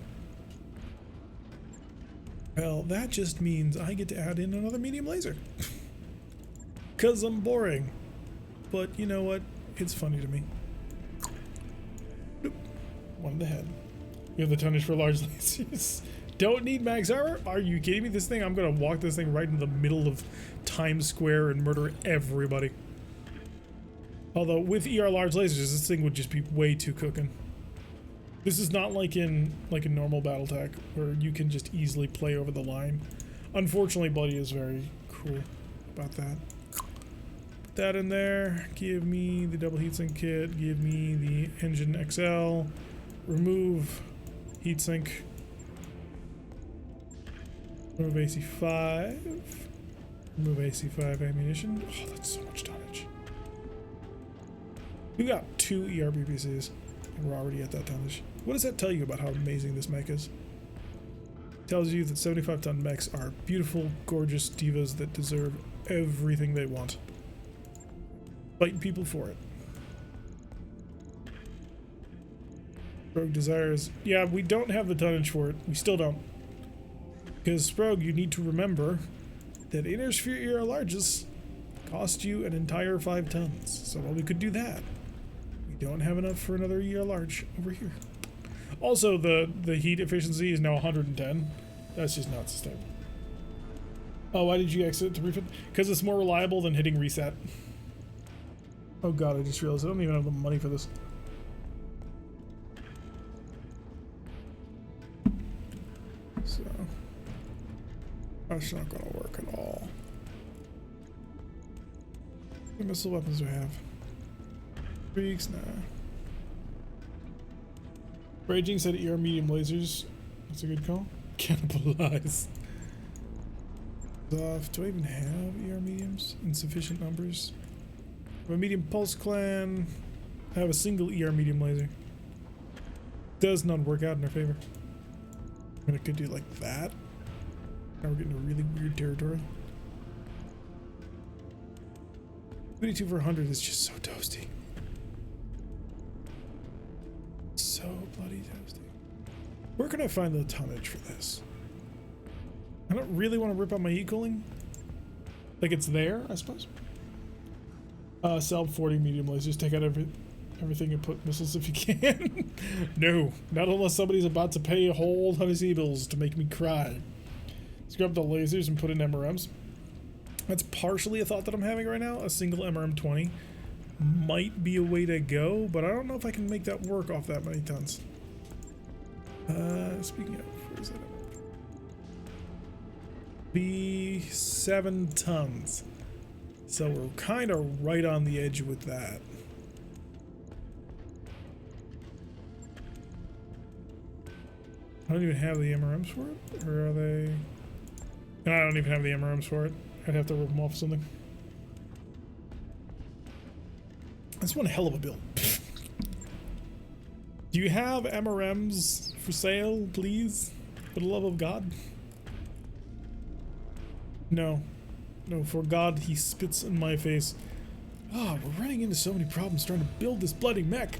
S1: Well, that just means I get to add in another medium laser. Because I'm boring. But you know what? It's funny to me. Boop. 1 in the head. You have the tonnage for large lasers. Don't need max armor? Are you kidding me? This thing, I'm going to walk this thing right in the middle of Times Square and murder everybody. Although with ER large lasers, this thing would just be way too cooking. This is not like in normal BattleTech where you can just easily play over the line. Unfortunately, Bloody is very cool about that. Put that in there. Give me the double heatsink kit. Give me the engine XL. Remove heatsink. Remove AC5. Remove AC5 ammunition. Oh, that's so much tonnage. We got 2 ERBPCs, and we're already at that tonnage. What does that tell you about how amazing this mech is? It tells you that 75-ton mechs are beautiful, gorgeous divas that deserve everything they want. Fighting people for it. Rogue desires. Yeah, we don't have the tonnage for it. We still don't. Because, Sprog, you need to remember that Inner Sphere ER larges cost you an entire 5 tons. So while we could do that, we don't have enough for another ER large over here. Also, the heat efficiency is now 110. That's just not sustainable. Oh, why did you exit to refit? Because it's more reliable than hitting reset. Oh god, I just realized I don't even have the money for this. So, that's not gonna work at all. What missile weapons do I have? Freaks, nah. Raging said ER medium lasers. That's a good call. Cannibalize. Do I even have ER mediums in sufficient numbers? I have a medium pulse clan. I have a single ER medium laser. Does not work out in our favor. I mean, I could do like that. Now we're getting to really weird territory. 22 for 100 is just so toasty. So bloody toasty. Where can I find the tonnage for this? I don't really want to rip out my heat cooling. Like it's there, I suppose. Sell 40 medium lasers. Take out everything and put missiles if you can. No, not unless somebody's about to pay a whole ton of C-bills to make me cry. Let's grab the lasers and put in MRMs. That's partially a thought that I'm having right now. A single MRM-20 might be a way to go, but I don't know if I can make that work off that many tons. Speaking of, where's that? Be 7 tons. So we're kind of right on the edge with that. I don't even have the MRMs for it, or are they? No, I don't even have the MRMs for it. I'd have to rip them off something. That's one hell of a build. Do you have MRMs for sale, please? For the love of God? No. No, for God, he spits in my face. Oh, we're running into so many problems trying to build this bloody mech.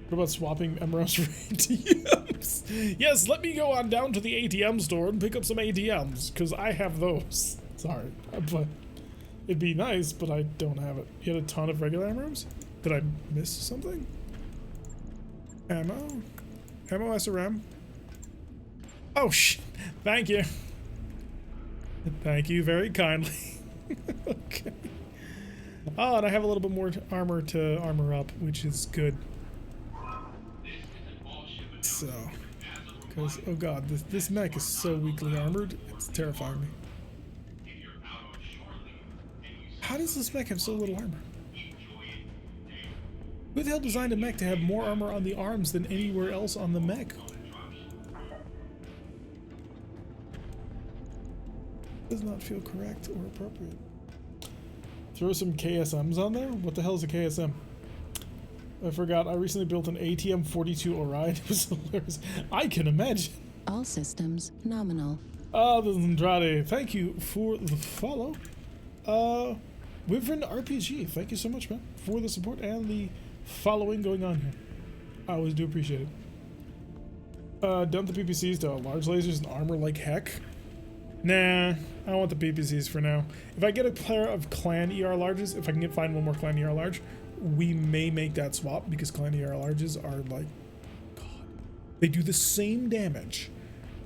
S1: What about swapping MRMs for ATMs? Yes, let me go on down to the ATM store and pick up some ATMs, because I have those. Sorry, but it'd be nice, but I don't have it. You had a ton of regular MRMs? Did I miss something? Ammo? Ammo SRM? Oh, shit. Thank you. Thank you very kindly. Okay. Oh, and I have a little bit more armor to armor up, which is good. So, because, oh god, this mech is so weakly armored, it's terrifying me. How does this mech have so little armor? Who the hell designed a mech to have more armor on the arms than anywhere else on the mech? Does not feel correct or appropriate. Throw some KSMs on there? What the hell is a KSM? I forgot. I recently built an ATM 42 Orion. It was hilarious. I can imagine.
S2: All systems nominal.
S1: This is Andrade. Thank you for the follow. Wyvern RPG. Thank you so much, man, for the support and the following going on here. I always do appreciate it. Dump the PPCs to large lasers and armor like heck. Nah, I want the PPCs for now. If I get a pair of clan ER larges, if I can find one more clan ER large, we may make that swap, because clan ER larges are like, God, they do the same damage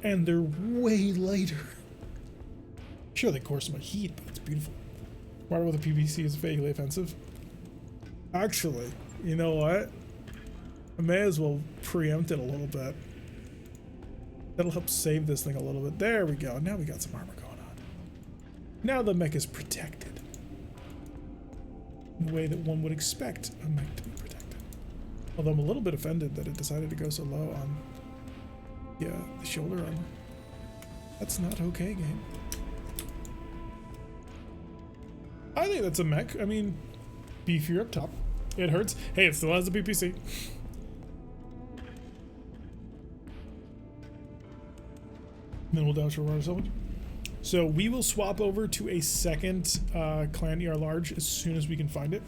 S1: and they're way lighter. Sure, they core some heat, but it's beautiful. Water with a PPC is vaguely offensive. Actually, you know what? I may as well preempt it a little bit. That'll help save this thing a little bit. There we go. Now we got some armor going on. Now the mech is protected. In the way that one would expect a mech to be protected. Although I'm a little bit offended that it decided to go so low on the shoulder armor. That's not okay, game. I think that's a mech. I mean, beefier up top. It hurts. Hey, it still has a PPC. Then we'll dash over ourselves. So we will swap over to a second clan ER large as soon as we can find it.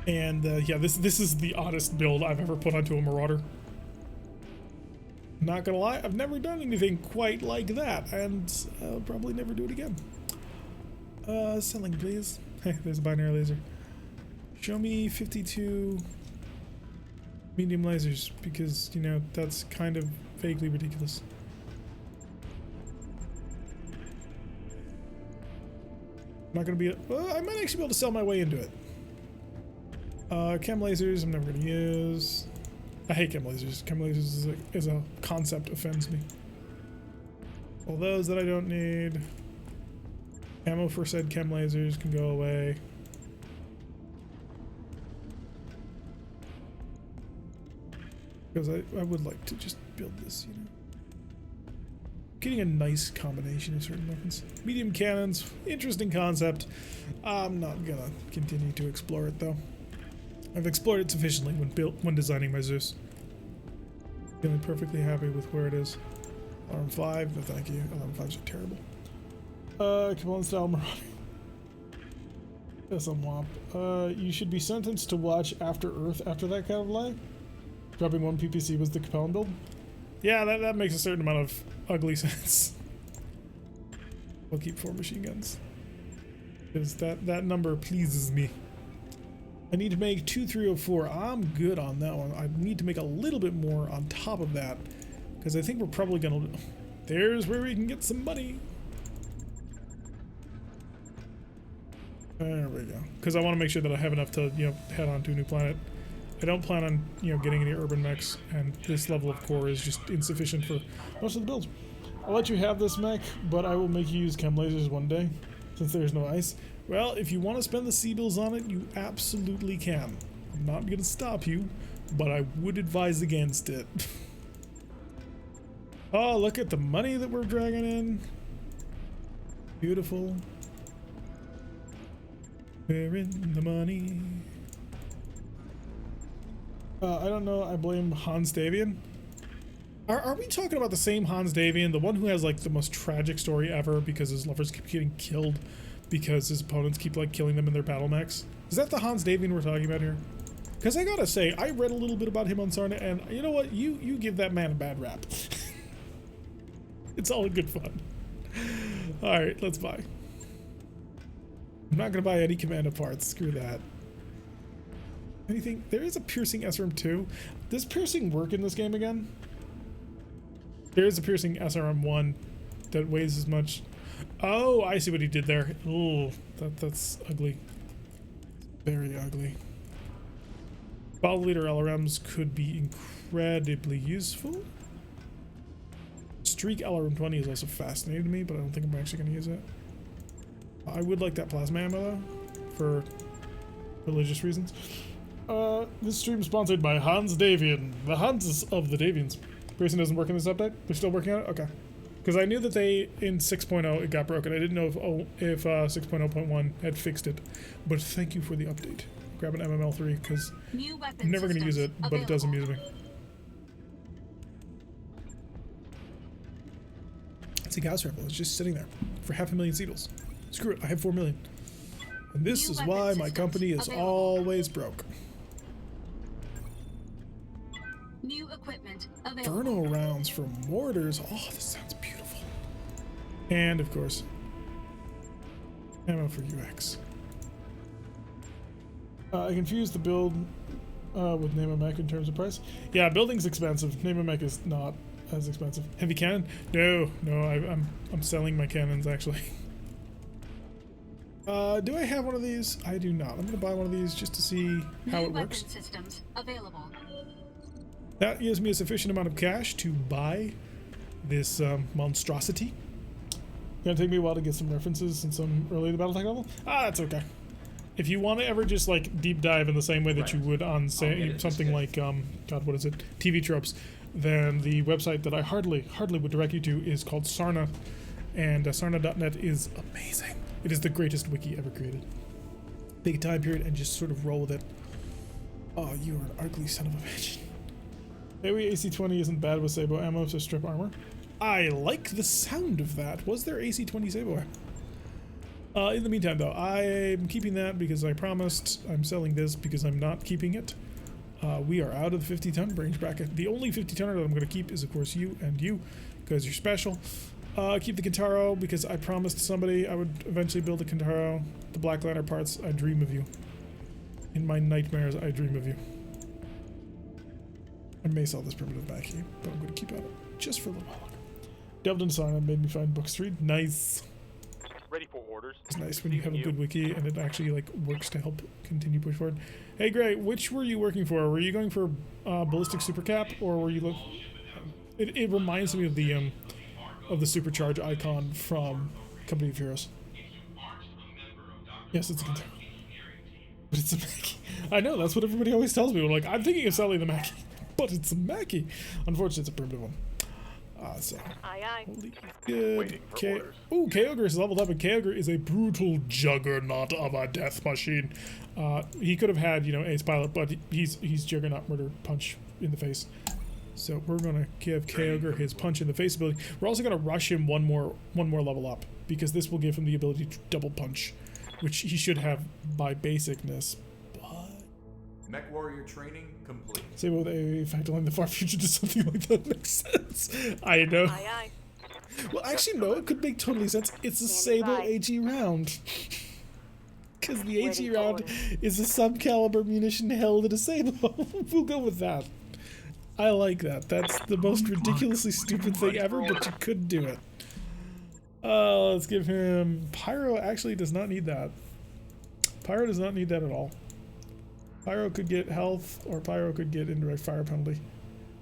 S1: And yeah, this is the oddest build I've ever put onto a Marauder. Not gonna lie, I've never done anything quite like that, and I'll probably never do it again. Selling, please. Hey, there's a binary laser. Show me 52 medium lasers, because, you know, that's kind of vaguely ridiculous. Not gonna be. I might actually be able to sell my way into it. Chem lasers, I'm never gonna use. I hate chem lasers. Chem lasers is a concept offends me. All those that I don't need. Ammo for said chem lasers can go away. Because I would like to just build this, you know. Getting a nice combination of certain weapons. Medium cannons, interesting concept. I'm not gonna continue to explore it though. I've explored it sufficiently when designing my Zeus. Feeling perfectly happy with where it is. Alarm 5, no thank you. Alarm 5s are terrible. Capone style Marauder. Yes, I'm WAP. You should be sentenced to watch After Earth after that kind of lie. Dropping one PPC was the Capone build. Yeah, that makes a certain amount of ugly sense. I'll keep 4 machine guns. Because that number pleases me. I need to make 2304. I'm good on that one. I need to make a little bit more on top of that. Because I think we're probably gonna... There's where we can get some money. There we go. Because I want to make sure that I have enough to, you know, head on to a new planet. I don't plan on, you know, getting any urban mechs, and this level of core is just insufficient for most of the builds. I'll let you have this mech, but I will make you use chem lasers one day, since there's no ice. Well, if you want to spend the C-bills on it, you absolutely can. I'm not going to stop you, but I would advise against it. Oh, look at the money that we're dragging in. Beautiful. We're in the money. I don't know. I blame Hans Davian. Are we talking about the same Hans Davian, the one who has like the most tragic story ever because his lovers keep getting killed because his opponents keep like killing them in their battle mechs? Is that the Hans Davian we're talking about here? Because I gotta say, I read a little bit about him on Sarna, and you know what? You give that man a bad rap. It's all in good fun. All right, let's buy. I'm not gonna buy any commando parts. Screw that. Anything? There is a piercing SRM 2. Does piercing work in this game again? There is a piercing SRM 1 that weighs as much. Oh, I see what he did there. Oh, that's ugly. Very ugly. Battle leader LRMs could be incredibly useful. Streak LRM 20 is also fascinating to me, but I don't think I'm actually going to use it. I would like that plasma ammo though, for religious reasons. This stream is sponsored by Hans Davian. The Hanses of the Davians. Person doesn't work in this update? They're still working on it? Okay. Because I knew that they, in 6.0, it got broken. I didn't know if 6.0.1 had fixed it. But thank you for the update. Grab an MML3, because I'm never going to use it, but it does amuse me. It's a gas rifle. It's just sitting there for 500,000 seedles. Screw it. I have 4 million. And this is why my company is always broke.
S3: New equipment available.
S1: Inferno rounds for mortars. Oh, this sounds beautiful. And of course, ammo for UX. I confused the build with Name a Mech in terms of price. Yeah, building's expensive. Name a Mech is not as expensive. Heavy cannon? No, I'm selling my cannons actually. Do I have one of these? I do not. I'm gonna buy one of these just to see how it works.
S3: Systems available.
S1: That gives me a sufficient amount of cash to buy this monstrosity. Gonna take me a while to get some references since I'm early in the BattleTech level. Ah, that's okay. If you want to ever just like deep dive in the same way that you would on say something like God, what is it? TV tropes, then the website that I hardly would direct you to is called Sarna, and sarna.net is amazing. It is the greatest wiki ever created. Take a time period and just sort of roll with it. Oh, you are an ugly son of a bitch. AoE AC-20 isn't bad with Sabo ammo to strip armor. I like the sound of that. Was there AC-20 Sabo? In the meantime, though, I'm keeping that because I promised. I'm selling this because I'm not keeping it. We are out of the 50-ton range bracket. The only 50-tonner that I'm going to keep is, of course, you and you, because you're special. Keep the Kintaro because I promised somebody I would eventually build a Kintaro. The Black Lantern parts, I dream of you. In my nightmares, I dream of you. I may sell this primitive back here, but I'm going to keep it just for a little while longer. Delved into Sarna, made me find books to read. Nice.
S5: Ready for orders.
S1: It's nice when you have a good wiki and it actually like works to help continue push forward. Hey Gray, which were you working for? Were you going for ballistic super cap, or were you it reminds me of the supercharge icon from Company of Heroes. Yes, it's a Kintaro. But it's a Mackie. I know, that's what everybody always tells me. We're like, I'm thinking of selling the Mackie, but it's a Mackie. Unfortunately, it's a primitive one. So.
S4: Aye, aye.
S1: Holy good. Ooh, Kyogre is leveled up, and Kyogre is a brutal juggernaut of a death machine. He could have had, Ace Pilot, but he's Juggernaut Murder Punch in the face. So we're gonna give Kyogre his punch in the face ability. We're also gonna rush him one more level up, because this will give him the ability to double punch, which he should have by basicness.
S8: Mech Warrior training complete.
S1: Say what they factor in the far future to something like that makes sense. I know.
S4: Aye, aye.
S1: Well, actually, no, it could make totally sense. It's a Sable AG round. Because the AG round is a sub-caliber munition held in a Sable. We'll go with that. I like that. That's the most ridiculously stupid thing ever, but you could do it. Let's give him... Pyro actually does not need that. Pyro does not need that at all. Pyro could get health, or Pyro could get indirect fire penalty,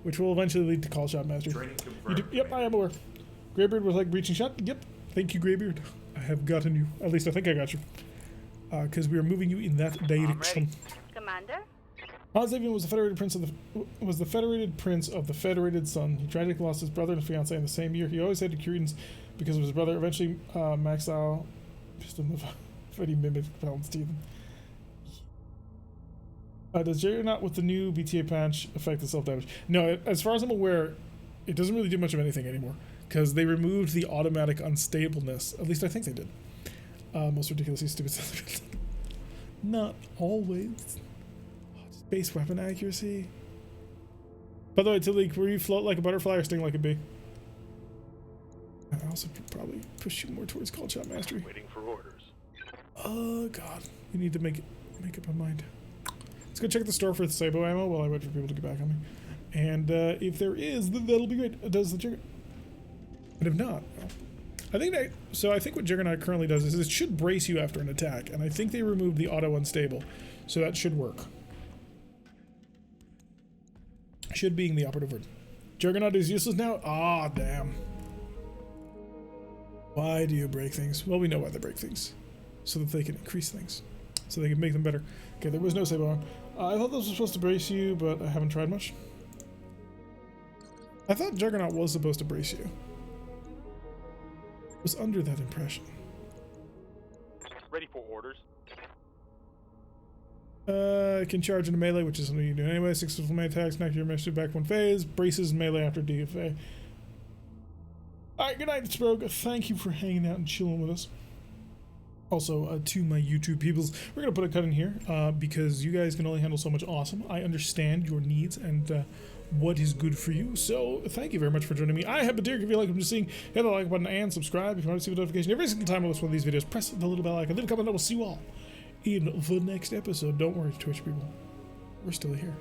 S1: which will eventually lead to call shot mastery. Yep, I am aware. Greybeard was like reaching shot. Yep, thank you, Greybeard. I have gotten you. At least I think I got you. Because we are moving you in that direction.
S4: Commander?
S1: Ozavian was the federated prince of the Federated Sun. He tragically lost his brother and his fiancée in the same year. He always hated Kuritans because of his brother. Eventually, Maxau pissed him off. He mimicked Palestine. Does Juggernaut with the new BTA patch affect the self-damage? No, as far as I'm aware, it doesn't really do much of anything anymore because they removed the automatic unstableness. At least I think they did. Most ridiculously stupid stuff. Not always. Just base weapon accuracy. By the way, Tilly, were you float like a butterfly or sting like a bee? I also probably push you more towards call shot mastery.
S5: Waiting for orders.
S1: Oh god, we need to make up our mind. Let's go check the store for the Sabo ammo while I wait for people to get back on me. And if there is, then that'll be great. Does the Juggernaut? But if not, well, I think what Juggernaut currently does is it should brace you after an attack, and I think they removed the auto unstable, so that should work. Should being the operative word. Juggernaut is useless now? Ah, damn. Why do you break things? Well, we know why they break things. So that they can increase things. So they can make them better. Okay, there was no Sabo. I thought this was supposed to brace you, but I haven't tried much. I thought Juggernaut was supposed to brace you. I was under that impression.
S5: Ready for orders.
S1: Can charge into melee, which is something you do anyway. 6 successful melee attacks, knock your master back one phase. Braces melee after DFA. Alright, good night, Sprogue. Thank you for hanging out and chilling with us. Also, to my YouTube peoples, we're going to put a cut in here because you guys can only handle so much awesome. I understand your needs and what is good for you. So, thank you very much for joining me. I have been Derek. If you like what I'm seeing, hit the like button and subscribe. If you want to see the notification every single time I post one of these videos, press the little bell icon. Leave a comment and I will see you all in the next episode. Don't worry, Twitch people. We're still here.